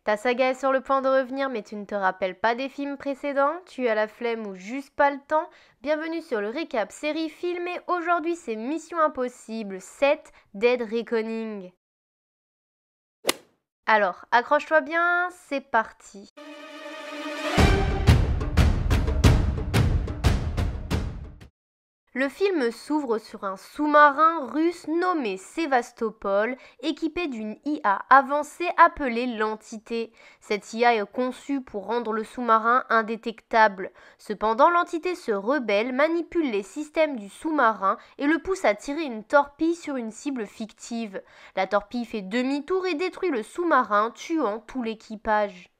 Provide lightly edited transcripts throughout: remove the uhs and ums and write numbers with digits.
Ta saga est sur le point de revenir, mais tu ne te rappelles pas des films précédents? Tu as la flemme ou juste pas le temps? Bienvenue sur le récap série film et aujourd'hui c'est Mission Impossible 7 Dead Reckoning. Alors, accroche-toi bien, c'est parti. Le film s'ouvre sur un sous-marin russe nommé Sévastopol, équipé d'une IA avancée appelée l'Entité. Cette IA est conçue pour rendre le sous-marin indétectable. Cependant, l'Entité se rebelle, manipule les systèmes du sous-marin et le pousse à tirer une torpille sur une cible fictive. La torpille fait demi-tour et détruit le sous-marin, tuant tout l'équipage.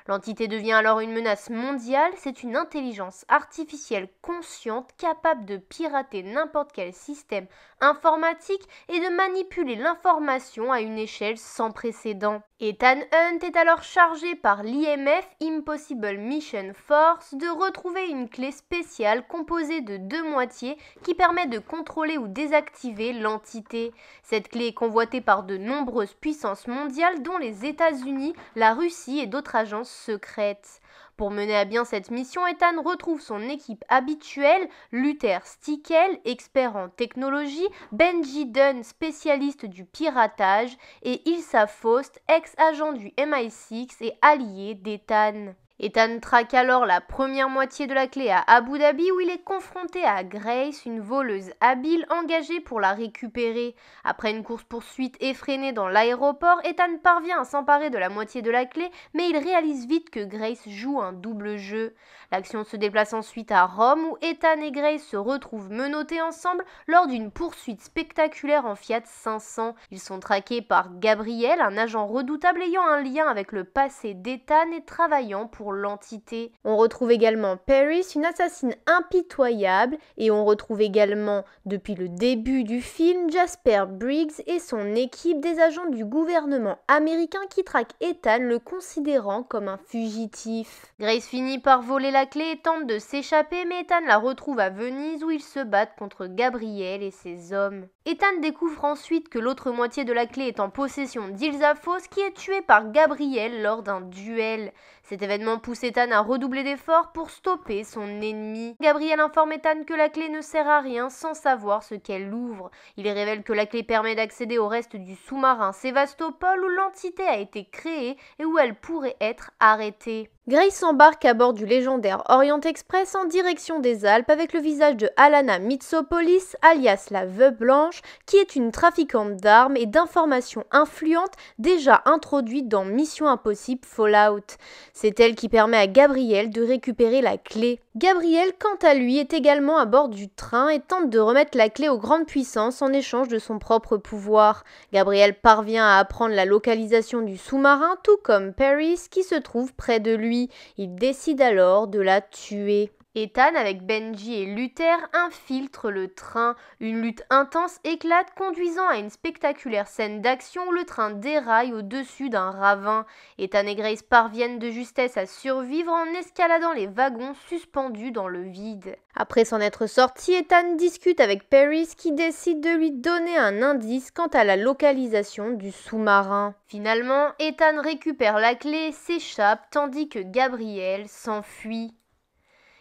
L'entité devient alors une menace mondiale, c'est une intelligence artificielle consciente capable de pirater n'importe quel système informatique et de manipuler l'information à une échelle sans précédent. Ethan Hunt est alors chargé par l'IMF Impossible Mission Force de retrouver une clé spéciale composée de deux moitiés qui permet de contrôler ou désactiver l'entité. Cette clé est convoitée par de nombreuses puissances mondiales dont les États-Unis, la Russie et d'autres agences secrètes. Pour mener à bien cette mission, Ethan retrouve son équipe habituelle, Luther Stickel, expert en technologie, Benji Dunn, spécialiste du piratage, et Ilsa Faust, ex-agent du MI6 et allié d'Ethan. Ethan traque alors la première moitié de la clé à Abu Dhabi où il est confronté à Grace, une voleuse habile engagée pour la récupérer. Après une course-poursuite effrénée dans l'aéroport, Ethan parvient à s'emparer de la moitié de la clé, mais il réalise vite que Grace joue un double jeu. L'action se déplace ensuite à Rome où Ethan et Grace se retrouvent menottés ensemble lors d'une poursuite spectaculaire en Fiat 500. Ils sont traqués par Gabriel, un agent redoutable ayant un lien avec le passé d'Ethan et travaillant pour l'entité. On retrouve également Paris, une assassine impitoyable, et on retrouve également, depuis le début du film, Jasper Briggs et son équipe des agents du gouvernement américain qui traquent Ethan, le considérant comme un fugitif. Grace finit par voler la clé et tente de s'échapper, mais Ethan la retrouve à Venise où ils se battent contre Gabriel et ses hommes. Ethan découvre ensuite que l'autre moitié de la clé est en possession d'Ilsa Faust qui est tuée par Gabriel lors d'un duel. Cet événement pousse Ethan à redoubler d'efforts pour stopper son ennemi. Gabriel informe Ethan que la clé ne sert à rien sans savoir ce qu'elle ouvre. Il révèle que la clé permet d'accéder au reste du sous-marin Sévastopol où l'entité a été créée et où elle pourrait être arrêtée. Grace s'embarque à bord du légendaire Orient Express en direction des Alpes avec le visage de Alana Mitsopolis, alias la Veuve Blanche, qui est une trafiquante d'armes et d'informations influentes déjà introduite dans Mission Impossible Fallout. C'est elle qui permet à Gabriel de récupérer la clé. Gabriel, quant à lui, est également à bord du train et tente de remettre la clé aux grandes puissances en échange de son propre pouvoir. Gabriel parvient à apprendre la localisation du sous-marin, tout comme Paris qui se trouve près de lui. Il décide alors de la tuer. Ethan, avec Benji et Luther, infiltre le train. Une lutte intense éclate, conduisant à une spectaculaire scène d'action où le train déraille au-dessus d'un ravin. Ethan et Grace parviennent de justesse à survivre en escaladant les wagons suspendus dans le vide. Après s'en être sorti, Ethan discute avec Paris qui décide de lui donner un indice quant à la localisation du sous-marin. Finalement, Ethan récupère la clé et s'échappe tandis que Gabriel s'enfuit.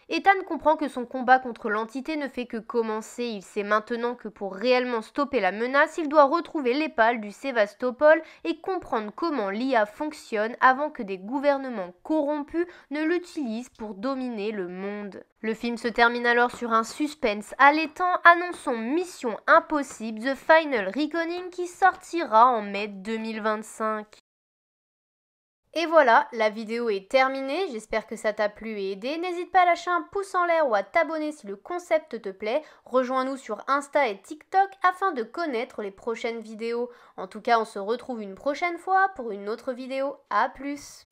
Ethan comprend que son combat contre l'entité ne fait que commencer. Il sait maintenant que pour réellement stopper la menace, il doit retrouver les pales du Sévastopol et comprendre comment l'IA fonctionne avant que des gouvernements corrompus ne l'utilisent pour dominer le monde. Le film se termine alors sur un suspense allaitant annonçant Mission Impossible The Final Reckoning qui sortira en mai 2025. Et voilà, la vidéo est terminée, j'espère que ça t'a plu et aidé. N'hésite pas à lâcher un pouce en l'air ou à t'abonner si le concept te plaît. Rejoins-nous sur Insta et TikTok afin de connaître les prochaines vidéos. En tout cas, on se retrouve une prochaine fois pour une autre vidéo. À plus!